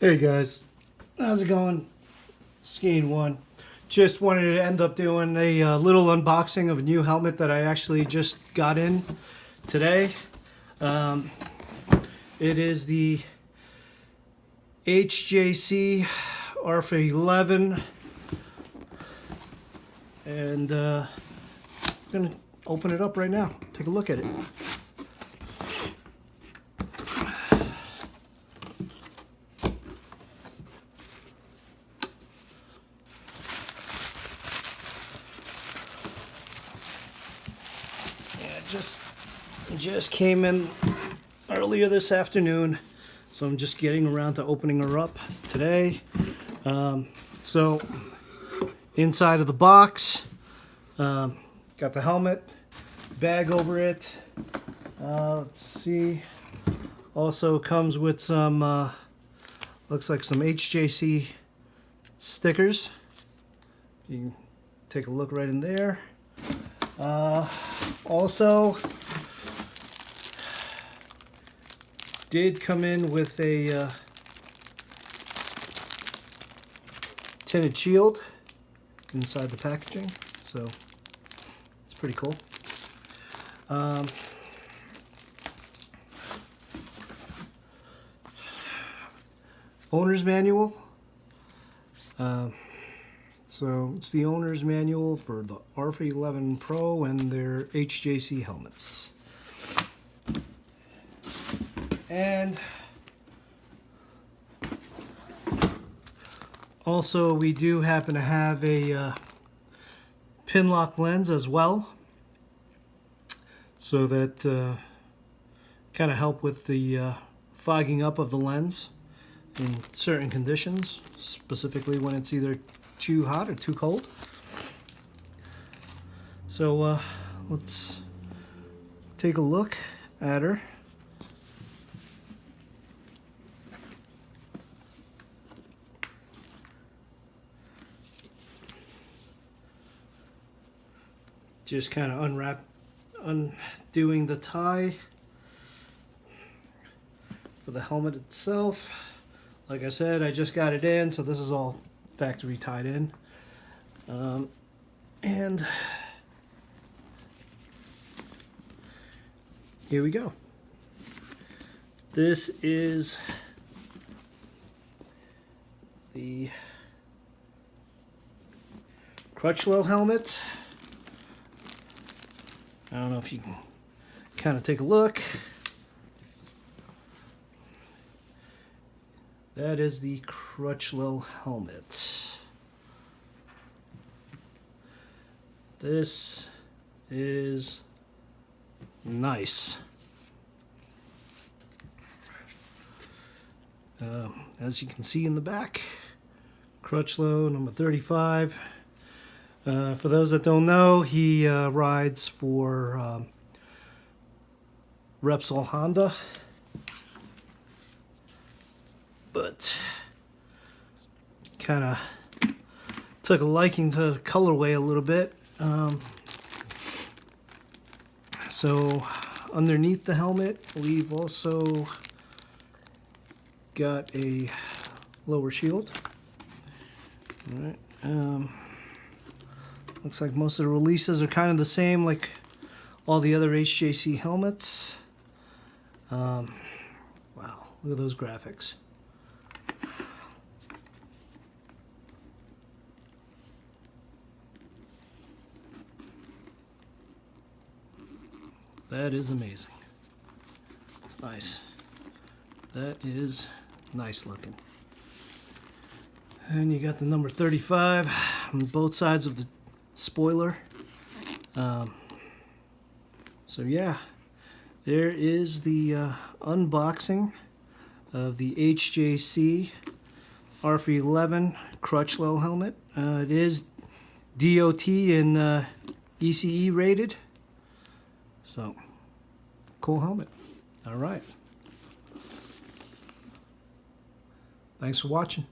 Hey guys, how's it going? Skiing One. Just wanted to end up doing a little unboxing of a new helmet that I actually just got in today. It is the HJC RPHA11, and I'm gonna open it up right now. Take a look at it. Just came in earlier this afternoon, so I'm just getting around to opening her up today. So inside of the box, got the helmet, bag over it. Let's see. Also comes with some looks like some HJC stickers. You can take a look right in there. Also did come in with a tinted shield inside the packaging, so it's pretty cool. Owner's manual. So it's the owner's manual for the RPHA11 Pro and their HJC helmets. And also we do happen to have a pin lock lens as well, so that kind of help with the fogging up of the lens in certain conditions, specifically when it's either too hot or too cold. So let's take a look at her. Just kind of undoing the tie for the helmet itself. Like I said, I just got it in, so this is all factory tied in. And here we go. This is the Crutchlow helmet. I don't know if you can kind of take a look. That is the Crutchlow helmet. This is nice. As you can see in the back, Crutchlow number 35. For those that don't know, he rides for Repsol Honda, but kind of took a liking to the colorway a little bit. So underneath the helmet, we've also got a lower shield. All right. Looks like most of the releases are kind of the same, like all the other HJC helmets. Wow, look at those graphics. That is amazing. It's nice. That is nice looking. And you got the number 35 on both sides of the spoiler. So yeah, there is the unboxing of the HJC RPHA11 Crutchlow helmet. It is DOT and ECE rated. So, cool helmet. All right. Thanks for watching.